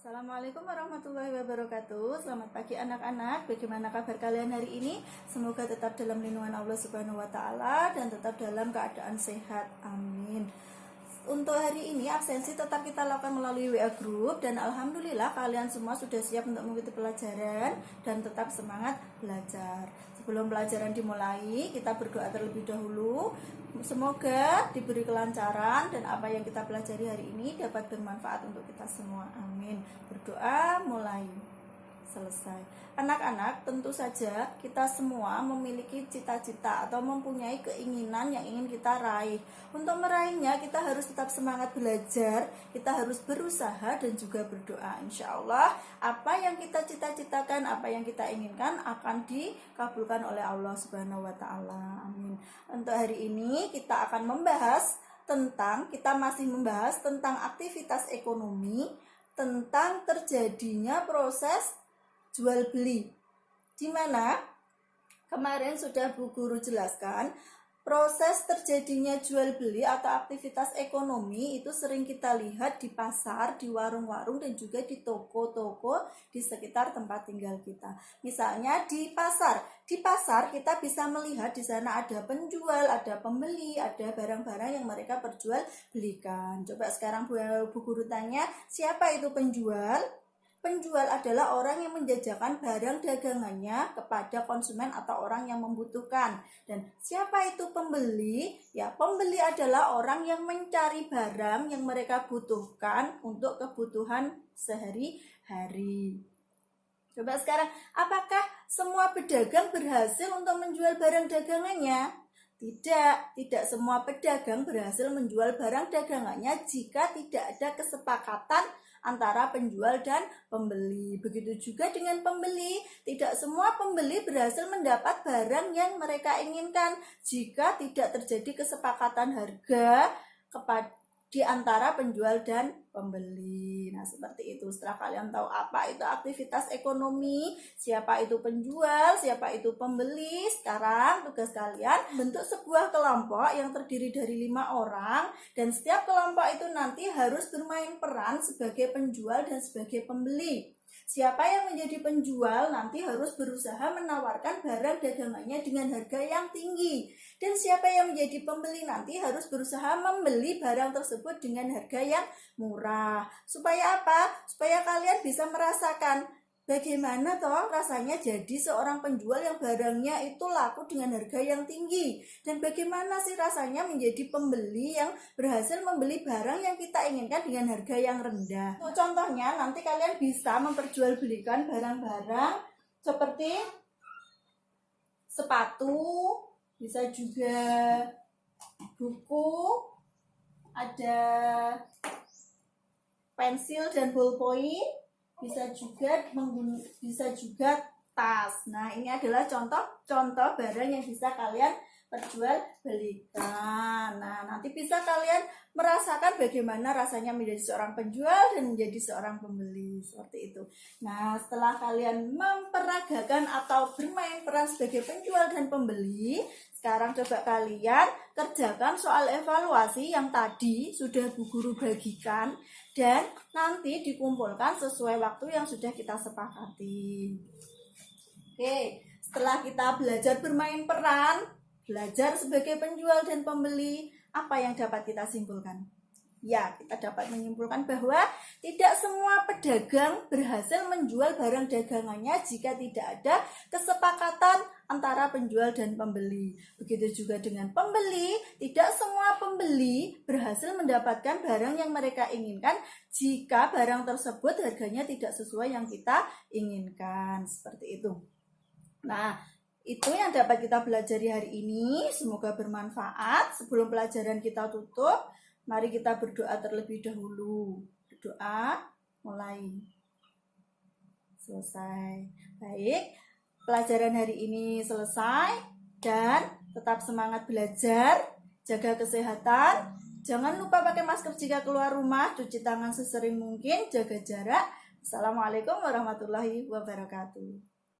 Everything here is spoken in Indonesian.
Assalamualaikum warahmatullahi wabarakatuh. Selamat pagi anak-anak. Bagaimana kabar kalian hari ini? Semoga tetap dalam lindungan Allah Subhanahu wa taala dan tetap dalam keadaan sehat. Amin. Untuk hari ini absensi tetap kita lakukan melalui WA group dan alhamdulillah kalian semua sudah siap untuk mengikuti pelajaran dan tetap semangat belajar. Sebelum pelajaran dimulai, kita berdoa terlebih dahulu. Semoga diberi kelancaran dan apa yang kita pelajari hari ini dapat bermanfaat untuk kita semua. Amin. Berdoa mulai. Selesai. Anak-anak, tentu saja kita semua memiliki cita-cita atau mempunyai keinginan yang ingin kita raih. Untuk meraihnya kita harus tetap semangat belajar, kita harus berusaha dan juga berdoa. Insya Allah apa yang kita cita-citakan, apa yang kita inginkan akan dikabulkan oleh Allah Subhanahu wa taala. Amin. Untuk hari ini kita akan membahas kita masih membahas tentang aktivitas ekonomi, tentang terjadinya proses jual beli, di mana kemarin sudah Bu Guru jelaskan proses terjadinya jual beli atau aktivitas ekonomi itu sering kita lihat di pasar, di warung-warung dan juga di toko-toko di sekitar tempat tinggal kita. Misalnya di pasar kita bisa melihat di sana ada penjual, ada pembeli, ada barang-barang yang mereka perjual belikan. Coba sekarang Bu Guru tanya, siapa itu penjual? Penjual adalah orang yang menjajakan barang dagangannya kepada konsumen atau orang yang membutuhkan. Dan siapa itu pembeli? Ya, pembeli adalah orang yang mencari barang yang mereka butuhkan untuk kebutuhan sehari-hari. Coba sekarang, apakah semua pedagang berhasil untuk menjual barang dagangannya? Tidak semua pedagang berhasil menjual barang dagangannya jika tidak ada kesepakatan antara penjual dan pembeli. Begitu juga dengan pembeli, tidak semua pembeli berhasil mendapat barang yang mereka inginkan jika tidak terjadi kesepakatan harga di antara penjual dan pembeli. Nah, seperti itu. Setelah kalian tahu apa itu aktivitas ekonomi, siapa itu penjual, siapa itu pembeli, sekarang tugas kalian bentuk sebuah kelompok yang terdiri dari 5 orang, dan setiap kelompok itu nanti harus bermain peran sebagai penjual dan sebagai pembeli. Siapa yang menjadi penjual nanti harus berusaha menawarkan barang dagangannya dengan harga yang tinggi. Dan siapa yang menjadi pembeli nanti harus berusaha membeli barang tersebut dengan harga yang murah. Supaya apa? Supaya kalian bisa merasakan bagaimana toh rasanya jadi seorang penjual yang barangnya itu laku dengan harga yang tinggi. Dan bagaimana sih rasanya menjadi pembeli yang berhasil membeli barang yang kita inginkan dengan harga yang rendah. Contohnya nanti kalian bisa memperjualbelikan barang-barang seperti sepatu, bisa juga buku, ada pensil dan ballpoint, bisa juga tas. Nah, ini adalah contoh barang yang bisa kalian perjualbelikan. Nah, nanti bisa kalian merasakan bagaimana rasanya menjadi seorang penjual dan menjadi seorang pembeli, seperti itu. Nah, setelah kalian memperagakan atau bermain peran sebagai penjual dan pembeli, sekarang coba kalian kerjakan soal evaluasi yang tadi sudah Bu Guru bagikan dan nanti dikumpulkan sesuai waktu yang sudah kita sepakati. Oke, setelah kita belajar bermain peran, belajar sebagai penjual dan pembeli, apa yang dapat kita simpulkan? Ya, kita dapat menyimpulkan bahwa tidak semua pedagang berhasil menjual barang dagangannya jika tidak ada kesepakatan antara penjual dan pembeli. Begitu juga dengan pembeli, tidak semua pembeli berhasil mendapatkan barang yang mereka inginkan jika barang tersebut harganya tidak sesuai yang kita inginkan. Seperti itu. Nah, itu yang dapat kita pelajari hari ini. Semoga bermanfaat. Sebelum pelajaran kita tutup, mari kita berdoa terlebih dahulu. Berdoa mulai. Selesai. Baik, pelajaran hari ini selesai dan tetap semangat belajar, jaga kesehatan. Jangan lupa pakai masker jika keluar rumah, cuci tangan sesering mungkin, jaga jarak. Assalamualaikum warahmatullahi wabarakatuh.